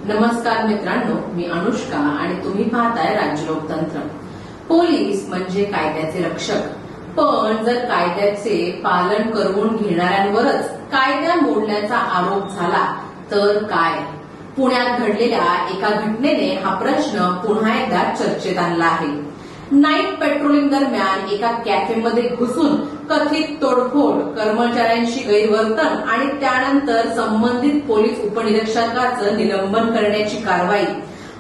नमस्कार मित्रांनो, मी अनुष्का आणि तुम्ही पाहताय राज्य लोकतंत्र। पोलीस म्हणजे कायद्याचे रक्षक, पण जर कायद्याचे पालन करून घेणाऱ्यांवरच कायदा मोडल्याचा आरोप झाला तर काय? पुण्यात घडलेल्या एका घटनेने हा प्रश्न पुन्हा एकदा चर्चेत आणला आहे। नाईट पेट्रोलिंग दरम्यान एका कॅफेमध्ये घुसून कथित तोडफोड, कर्मचाऱ्यांशी गैरवर्तन आणि त्यानंतर संबंधित पोलीस उपनिरीक्षकाचं निलंबन करण्याची कारवाई।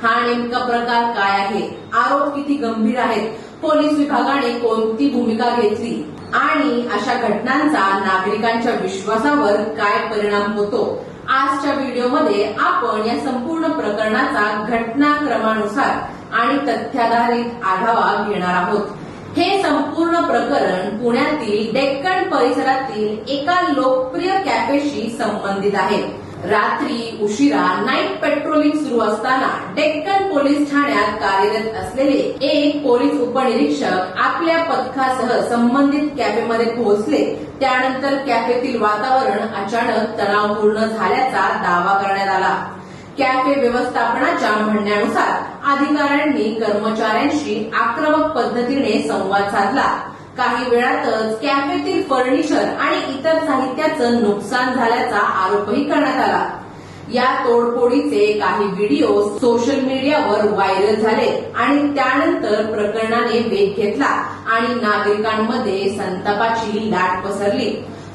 हा नेमका प्रकार काय आहे? आरोप किती गंभीर आहेत? पोलीस विभागाने कोणती भूमिका घेतली आणि अशा घटनांचा नागरिकांच्या विश्वासावर काय परिणाम होतो? आजच्या व्हिडिओमध्ये आपण या संपूर्ण प्रकरणाचा घटनाक्रमानुसार आणि तथ्याधारित आढावा घेणार आहोत। हे संपूर्ण प्रकरण पुण्यातील डेक्कन परिसरातील एका लोकप्रिय कॅफेशी संबंधित आहे। रात्री उशिरा नाईट पेट्रोलिंग सुरू असताना डेक्कन पोलीस ठाण्यात कार्यरत असलेले एक पोलीस उपनिरीक्षक आपल्या पथकासह संबंधित कॅफेमध्ये पोहोचले। त्यानंतर कॅफेतील वातावरण अचानक तणावपूर्ण झाल्याचा दावा करण्यात आला। कॅफे व्यवस्थापनाच्या म्हणण्यानुसार अधिकाऱ्यांनी कर्मचाऱ्यांशी आक्रमक पद्धतीने संवाद साधला। काही वेळातच कॅफेतील फर्निचर आणि इतर साहित्याचं नुकसान झाल्याचा आरोपही करण्यात आला। या तोडफोडीचे काही व्हिडिओ सोशल मीडियावर व्हायरल झाले आणि त्यानंतर प्रकरणाने वेग घेतला आणि नागरिकांमध्ये संतापाची लाट पसरली।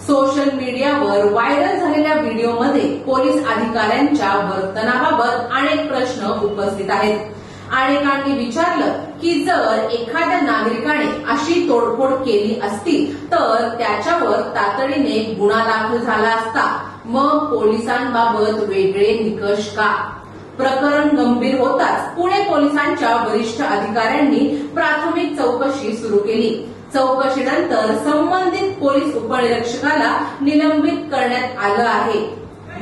सोशल मीडियावर व्हायरल झालेल्या व्हिडिओमध्ये पोलीस अधिकाऱ्यांच्या वर्तनाबाबत अनेक प्रश्न उपस्थित आहेत। अनेकांनी विचारलं की जर एखाद्या नागरिकाने अशी तोडफोड केली असती तर त्याच्यावर तातडीने गुन्हा दाखल झाला असता, मग पोलिसांबाबत वेगळे निकष का? प्रकरण गंभीर होताच पुणे पोलिसांच्या वरिष्ठ अधिकाऱ्यांनी प्राथमिक चौकशी सुरू केली। चौकशीनंतर संबंधित पोलीस उपनिरीक्षकाला निलंबित करण्यात आलं आहे।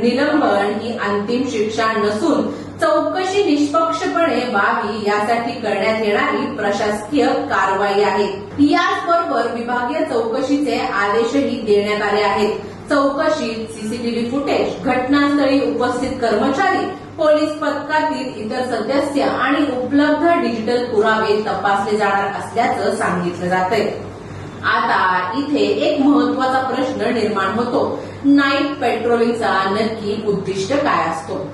निलंबन ही अंतिम शिक्षा नसून चौकशी निष्पक्षपणे व्हावी यासाठी करण्यात येणारी प्रशासकीय कारवाई आहे। याचबरोबर विभागीय चौकशीचे आदेशही देण्यात आले आहेत। चौकशीत सीसीटीव्ही फुटेज, घटनास्थळी उपस्थित कर्मचारी, पोलीस पथकातील इतर सदस्य आणि उपलब्ध डिजिटल पुरावे तपासले जाणार असल्याचं सांगितलं जातंय। आता इथे एक महत्वाचा प्रश्न निर्माण होतो, नाईट पेट्रोलिंगचा नक्की उद्दिष्ट काय असतो?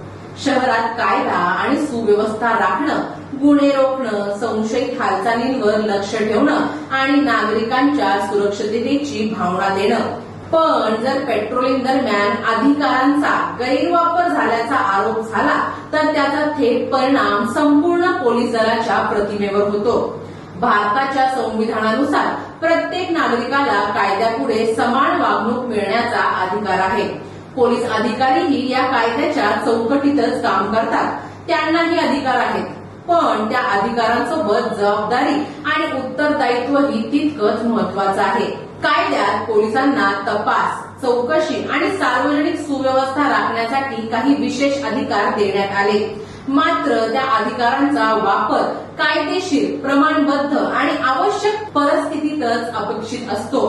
शहरात कायदा आणि सुव्यवस्था राखणं, गुन्हे रोखणं, संशयित हालचालींवर लक्ष ठेवणं आणि नागरिकांच्या सुरक्षिततेची भावना देणं। पण जर पेट्रोलिंग दरम्यान अधिकारांचा गैरवापर झाल्याचा आरोप झाला तर त्याचा थेट परिणाम संपूर्ण पोलीस दलाच्या प्रतिमेवर होतो। भारताच्या संविधानानुसार प्रत्येक नागरिकाला कायद्यापुढे समान वागणूक मिळण्याचा अधिकार आहे। पोलीस अधिकारीही या कायद्याच्या चौकटीतच काम करतात, त्यांनाही अधिकार आहेत, पण त्या अधिकारांसोबत जबाबदारी आणि उत्तरदायित्वही तितकंच महत्वाचं आहे। कायद्यात पोलिसांना तपास, चौकशी आणि सार्वजनिक सुव्यवस्था राखण्यासाठी काही विशेष अधिकार देण्यात आले। मात्र त्या अधिकारांचा वापर कायदेशीर, प्रमाणबद्ध आणि आवश्यक परिस्थितीतच अपेक्षित असतो।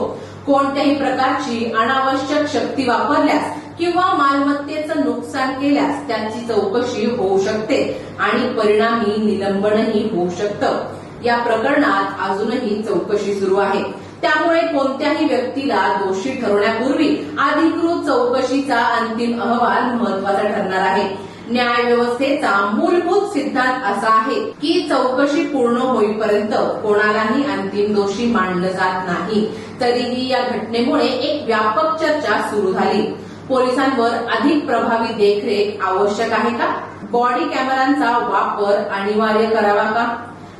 कोणत्याही प्रकारची अनावश्यक शक्ती वापरल्यास किंवा मालमत्तेचं नुकसान केल्यास त्याची चौकशी होऊ शकते आणि परिणामी निलंबनही होऊ शकतं। या प्रकरणात अजूनही चौकशी सुरू आहे, त्यामुळे कोणत्याही व्यक्तीला दोषी ठरवण्यापूर्वी अधिकृत चौकशीचा अंतिम अहवाल महत्वाचा ठरणार आहे। न्याय व्यवस्थेचा मूलभूत सिद्धांत असा आहे की चौकशी पूर्ण होईपर्यंत कोणालाही अंतिम दोषी मानलं जात नाही। तरीही या घटनेमुळे एक व्यापक चर्चा सुरू झाली। पोलिसांवर अधिक प्रभावी देखरेख आवश्यक आहे का? बॉडी कॅमेरांचा वापर अनिवार्य करावा का?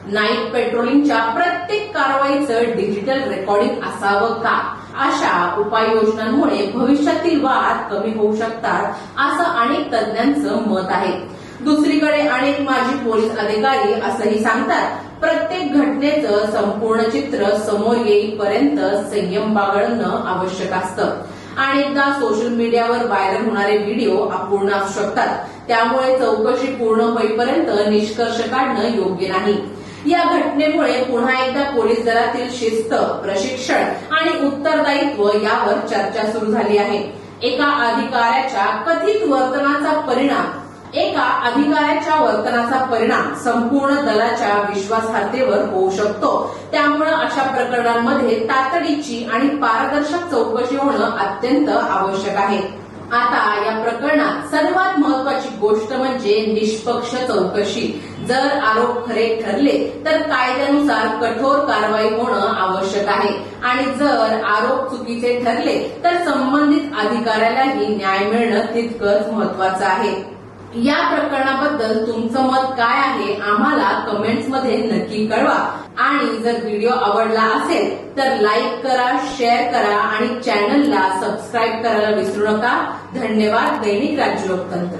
नाईट पेट्रोलिंगच्या प्रत्येक कारवाईचं डिजिटल रेकॉर्डिंग असावं का? अशा उपाययोजनांमुळे भविष्यातील वाद कमी होऊ शकतात, असं अनेक तज्ञांचं मत आहे। दुसरीकडे अनेक माजी पोलीस अधिकारी असंही सांगतात, प्रत्येक घटनेचं संपूर्ण चित्र समोर येईपर्यंत संयम बाळगणं आवश्यक असतं। अनेकदा सोशल मीडियावर व्हायरल होणारे व्हिडिओ अपूर्ण असू शकतात, त्यामुळे चौकशी पूर्ण होईपर्यंत निष्कर्ष काढणं योग्य नाही। या घटनेमुळे पुन्हा एकदा पोलीस दलातील शिस्त, प्रशिक्षण आणि उत्तरदायित्व यावर चर्चा सुरू झाली आहे। एका अधिकाऱ्याच्या कथित वर्तनाचा परिणाम एका अधिकाऱ्याच्या वर्तनाचा परिणाम संपूर्ण दलाच्या विश्वासार्हतेवर होऊ शकतो. त्यामुळे अशा प्रकरणांमध्ये तातडीची आणि पारदर्शक चौकशी होणं अत्यंत आवश्यक आहे. आता या प्रकरणात सर्वात महत्वाची गोष्ट म्हणजे निष्पक्ष चौकशी. जर आरोप खरे ठरले तर कायद्यानुसार कठोर कारवाई होणं आवश्यक आहे आणि जर आरोप चुकीचे ठरले तर संबंधित अधिकाऱ्यालाही न्याय मिळणं तितकंच महत्वाचं आहे. या प्रकरणाबद्दल तुमचं मत काय आहे आम्हाला कमेंट्समध्ये नक्की कळवा आणि जर व्हिडिओ आवडला असेल तर लाईक करा, शेअर करा आणि चॅनलला सबस्क्राईब करायला विसरू नका. धन्यवाद. दैनिक राज्य लोकतंत्र.